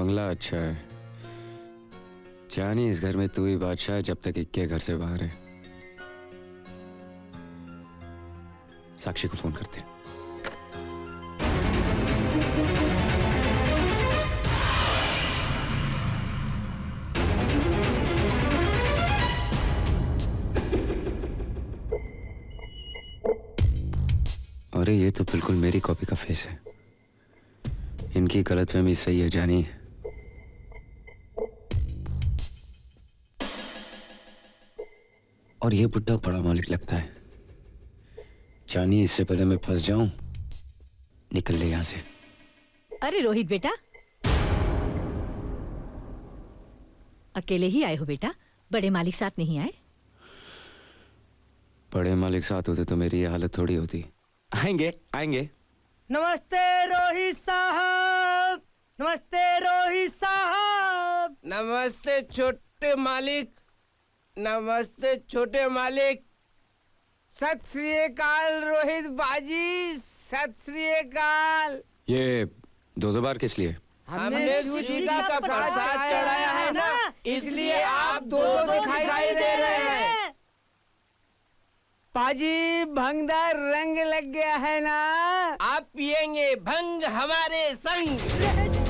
बंगला अच्छा है जानी, इस घर में तू ही बादशाह है जब तक इक्के घर से बाहर है। साक्षी को फोन करते हैं। अरे ये तो बिल्कुल मेरी कॉपी का फेस है। इनकी गलतफहमी सही है जानी। और ये बुड्ढा बड़ा मालिक लगता है जानी। इससे पहले मैं फंस जाऊं, निकल ले यहां से। अरे रोहित बेटा, अकेले ही आए हो बेटा? बड़े मालिक साथ नहीं आए? बड़े मालिक साथ होते तो मेरी ये हालत थोड़ी होती। आएंगे आएंगे। नमस्ते रोहित साहब, नमस्ते रोहित साहब। नमस्ते छोटे मालिक, नमस्ते छोटे मालिक। सत श्री अकाल रोहित बाजी, सत श्री अकाल। ये दो बार किस लिए? हमने शिव जी का प्रसाद चढ़ाया है ना, इसलिए आप दो दिखाई दे रहे हैं। पाजी भंगदार रंग लग गया है ना? आप पिएंगे भंग हमारे संग।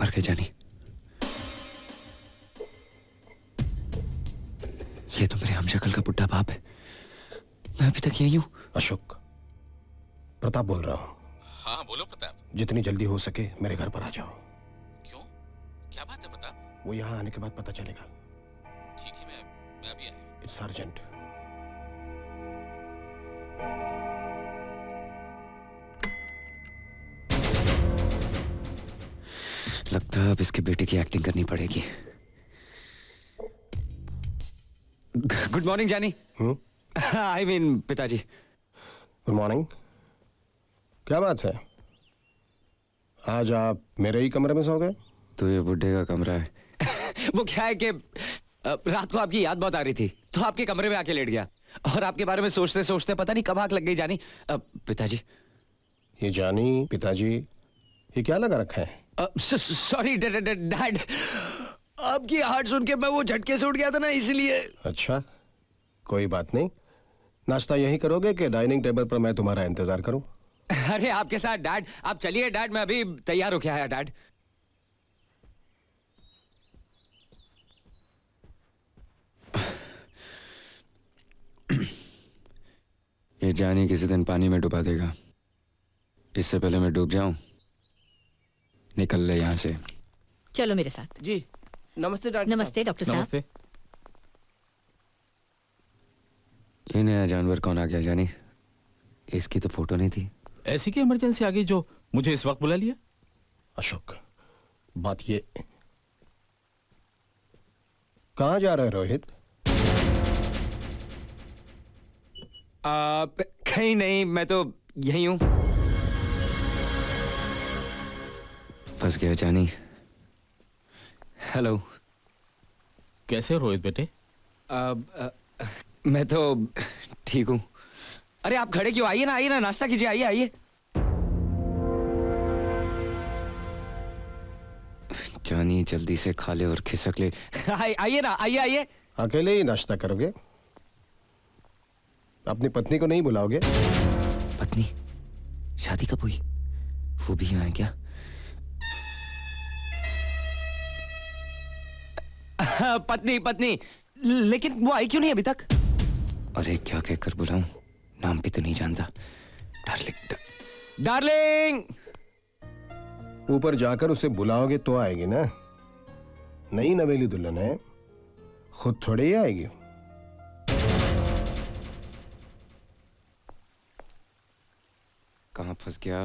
मर गए जानी। ये तो मेरे हमशक्ल का बुड्ढा बाप है। मैं अभी तक यही हूं। अशोक, प्रताप बोल रहा हूँ। हाँ बोलो प्रताप। जितनी जल्दी हो सके मेरे घर पर आ जाओ। क्यों, क्या बात है प्रताप? वो यहाँ आने के बाद पता चलेगा। ठीक है, मैं अभी आया। It's urgent. लगता है अब इसके बेटे की एक्टिंग करनी पड़ेगी। गुड मॉर्निंग जानी। आई मीन पिताजी। Good morning. क्या बात है, आज आप मेरे ही कमरे में सो गए? तो ये बुड्ढे का कमरा है। वो क्या है कि रात को आपकी याद बहुत आ रही थी तो आपके कमरे में आके लेट गया और आपके बारे में सोचते सोचते पता नहीं कब आंख लग गई जानी। पिताजी। ये जानी पिताजी, ये क्या लगा रखा है? सॉरी डैड, आपकी हार्ट सुन के मैं वो झटके से उठ गया था ना, इसलिए। अच्छा, कोई बात नहीं। नाश्ता यहीं करोगे कि डाइनिंग टेबल पर मैं तुम्हारा इंतजार करूं? अरे आपके साथ डैड। आप चलिए डैड, मैं अभी तैयार होके आया डैड। ये जानी किसी दिन पानी में डुबा देगा। इससे पहले मैं डूब जाऊं, निकल ले यहां से। चलो मेरे साथ। जी नमस्ते डॉक्टर। नमस्ते डॉक्टर साहब। नमस्ते। ये नया जानवर कौन आ गया जानी? इसकी तो फोटो नहीं थी। ऐसी की इमरजेंसी आ गई जो मुझे इस वक्त बुला लिया? अशोक, बात ये, कहां जा रहे रोहित? कहीं नहीं, मैं तो यही हूं। फंस गया जानी। हेलो। कैसे हो रोहित बेटे? मैं तो ठीक हूं। अरे आप खड़े क्यों? आइए ना नाश्ता कीजिए, आइए आइए। जानी जल्दी से खा ले और खिसक ले। आइए ना, आइए। अकेले ही नाश्ता करोगे? अपनी पत्नी को नहीं बुलाओगे? पत्नी? शादी कब हुई? वो भी यहाँ है क्या? पत्नी, लेकिन वो आई क्यों नहीं अभी तक? अरे क्या कहकर बुलाऊं? नाम भी तो नहीं जानता। डार्लिंग। ऊपर जाकर उसे बुलाओगे तो आएगी ना। नई नवेली दुल्हन है, खुद थोड़े ही आएगी। कहां फंस गया?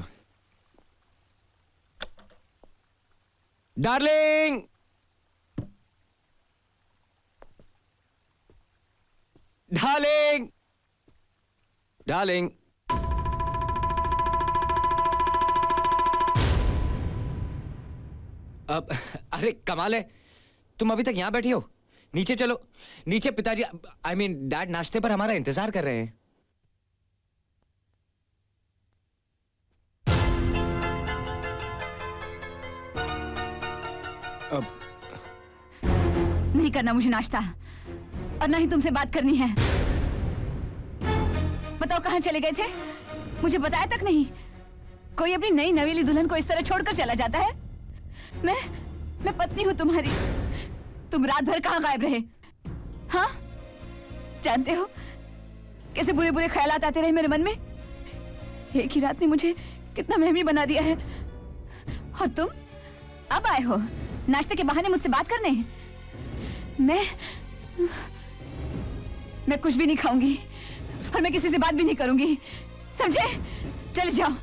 Darling, darling, darling. अब अरे कमाल है, तुम अभी तक यहां बैठी हो? नीचे चलो, नीचे पिताजी आई मीन डैड नाश्ते पर हमारा इंतजार कर रहे हैं। अब नहीं करना मुझे नाश्ता, और ना ही तुमसे बात करनी है। बताओ कहाँ चले गए थे? मुझे बताया तक नहीं। कोई अपनी नई नवेली दुल्हन को इस तरह छोड़कर चला जाता है? मैं पत्नी हूँ तुम्हारी। तुम रात भर कहाँ गायब रहे? हाँ, जानते हो कैसे बुरे बुरे ख्यालात आते रहे मेरे मन में। एक ही रात ने मुझे कितना महमी बना दिया है। और तुम अब आए हो नाश्ते के बहाने मुझसे बात करने। मैं कुछ भी नहीं खाऊंगी और मैं किसी से बात भी नहीं करूंगी, समझे? चले जाओ,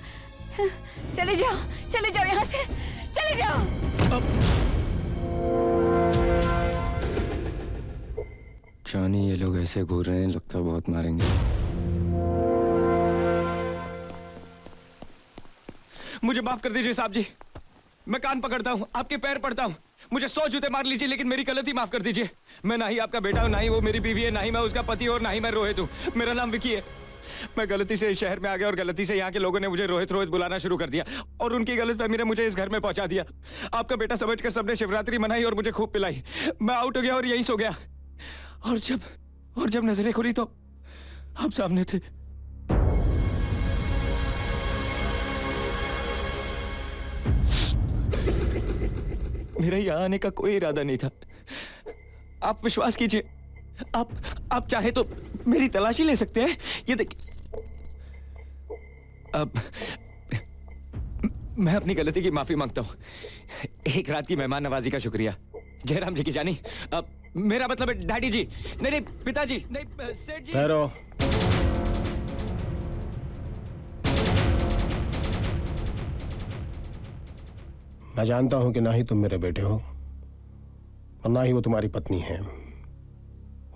चले जाओ, चले जाओ यहाँ से, चले जाओ। जानी, ये लोग ऐसे घूर रहे हैं, लगता है बहुत मारेंगे। मुझे माफ कर दीजिए साहब जी, मैं कान पकड़ता हूँ, आपके पैर पड़ता हूँ। मुझे 100 जूते मार लीजिए, लेकिन मेरी गलती माफ कर दीजिए। मैं ना ही आपका बेटा हूँ, ना ही वो मेरी बीवी है, ना ही मैं उसका पति और ना ही मैं रोहित हूँ। मेरा नाम विकी है। मैं गलती से इस शहर में आ गया और गलती से यहाँ के लोगों ने मुझे रोहित रोहित बुलाना शुरू कर दिया, और उनकी गलतफहमी ने मुझे इस घर में पहुंचा दिया। आपका बेटा समझकर सबने शिवरात्रि मनाई और मुझे खूब पिलाई। मैं आउट हो गया और यहीं सो गया। और जब नजरें खुली तो आप सामने थे। मेरा यहाँ आने का कोई इरादा नहीं था। आप विश्वास कीजिए, आप चाहे तो मेरी तलाशी ले सकते हैं। ये देखिए, अब मैं अपनी गलती की माफी मांगता हूँ। एक रात की मेहमान नवाजी का शुक्रिया। जयराम जी की जानी, अब मेरा मतलब है डैडी जी, नहीं पिताजी, नहीं सेठ जी। ठहरो। मैं जानता हूं कि ना ही तुम मेरे बेटे हो और ना ही वो तुम्हारी पत्नी है।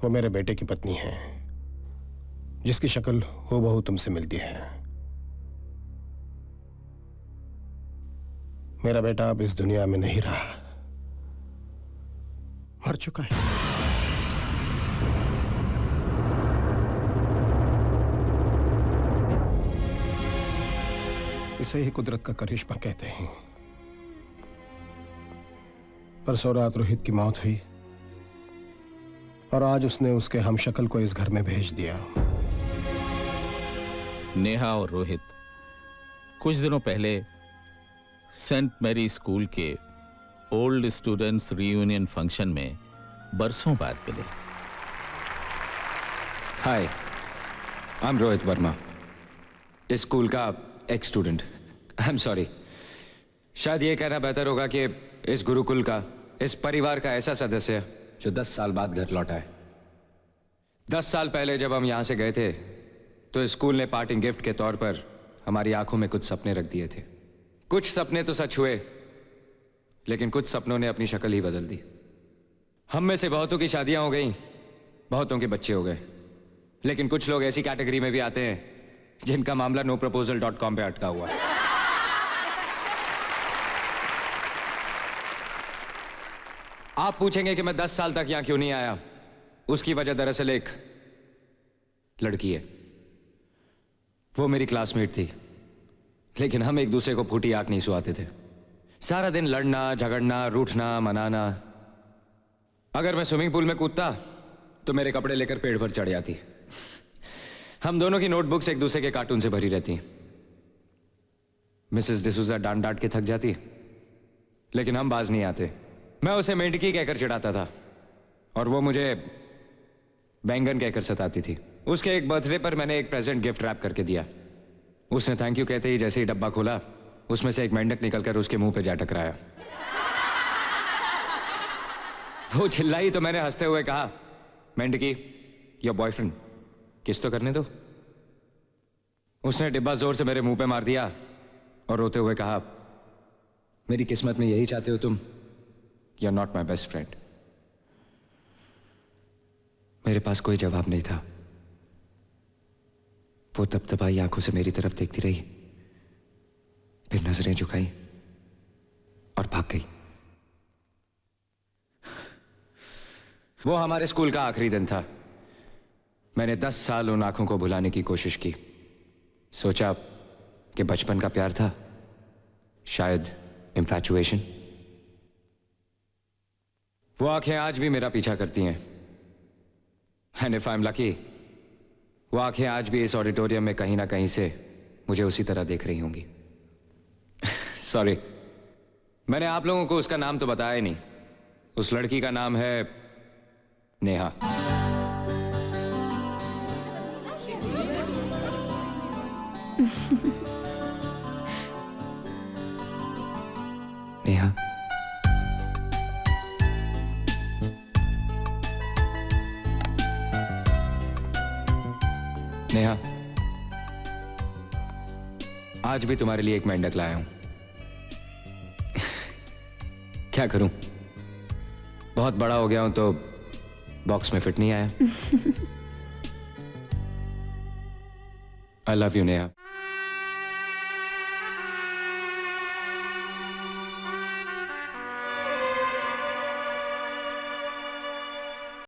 वो मेरे बेटे की पत्नी है, जिसकी शक्ल हूबहू तुमसे मिलती है। मेरा बेटा अब इस दुनिया में नहीं रहा, मर चुका है। इसे ही कुदरत का करिश्मा कहते हैं। परसों रात रोहित की मौत हुई और आज उसने उसके हमशक्ल को इस घर में भेज दिया। नेहा और रोहित कुछ दिनों पहले सेंट मैरी स्कूल के ओल्ड स्टूडेंट्स रियूनियन फंक्शन में बरसों बाद मिले। हाय, आई एम रोहित वर्मा, इस स्कूल का x student. I am sorry, शायद ये कहना बेहतर होगा कि इस गुरुकुल का, इस परिवार का ऐसा सदस्य जो 10 साल बाद घर लौटा है। 10 साल पहले जब हम यहां से गए थे तो स्कूल ने पार्टिंग गिफ्ट के तौर पर हमारी आंखों में कुछ सपने रख दिए थे। कुछ सपने तो सच हुए, लेकिन कुछ सपनों ने अपनी शक्ल ही बदल दी। हम में से बहुतों की शादियां हो गई, बहुतों के बच्चे हो गए, लेकिन कुछ लोग ऐसी कैटेगरी में भी आते हैं जिनका मामला noproposal.com पे अटका हुआ है। आप पूछेंगे कि मैं 10 साल तक यहां क्यों नहीं आया। उसकी वजह दरअसल एक लड़की है। वो मेरी क्लासमेट थी, लेकिन हम एक दूसरे को फूटी आंख नहीं सुहाते थे। सारा दिन लड़ना, झगड़ना, रूठना, मनाना। अगर मैं स्विमिंग पूल में कूदता तो मेरे कपड़े लेकर पेड़ पर चढ़ जाती। हम दोनों की नोटबुक्स एक दूसरे के कार्टून से भरी रहती। मिसेस डिसूजा डांट डांट के थक जाती, लेकिन हम बाज नहीं आते। मैं उसे मेंढकी कहकर चिढ़ाता था और वो मुझे बैंगन कहकर सताती थी। उसके एक बर्थडे पर मैंने एक प्रेजेंट गिफ्ट रैप करके दिया। उसने थैंक यू कहते ही जैसे ही डब्बा खोला, उसमें से एक मेंढक निकलकर उसके मुंह पे जा टकराया। वो चिल्लाई तो मैंने हंसते हुए कहा, मेंढकी, योर बॉयफ्रेंड, किस तो करने दो। उसने डिब्बा जोर से मेरे मुंह पे मार दिया और रोते हुए कहा, मेरी किस्मत में यही चाहते हो तुम? You are not my best friend. मेरे पास कोई जवाब नहीं था। वो तपतपाई आंखों से मेरी तरफ देखती रही, फिर नजरें झुकाई और भाग गई। वो हमारे स्कूल का आखिरी दिन था। मैंने 10 साल उन आंखों को भुलाने की कोशिश की। सोचा कि बचपन का प्यार था, शायद इंफैचुएशन। वो आंखें आज भी मेरा पीछा करती हैं। And if I am lucky, वो आंखें आज भी इस ऑडिटोरियम में कहीं ना कहीं से मुझे उसी तरह देख रही होंगी। सॉरी, मैंने आप लोगों को उसका नाम तो बताया ही नहीं। उस लड़की का नाम है नेहा। नेहा, नेहा, आज भी तुम्हारे लिए एक मेंढक लाया हूं। क्या करूं, बहुत बड़ा हो गया हूं तो बॉक्स में फिट नहीं आया। I love you Neha.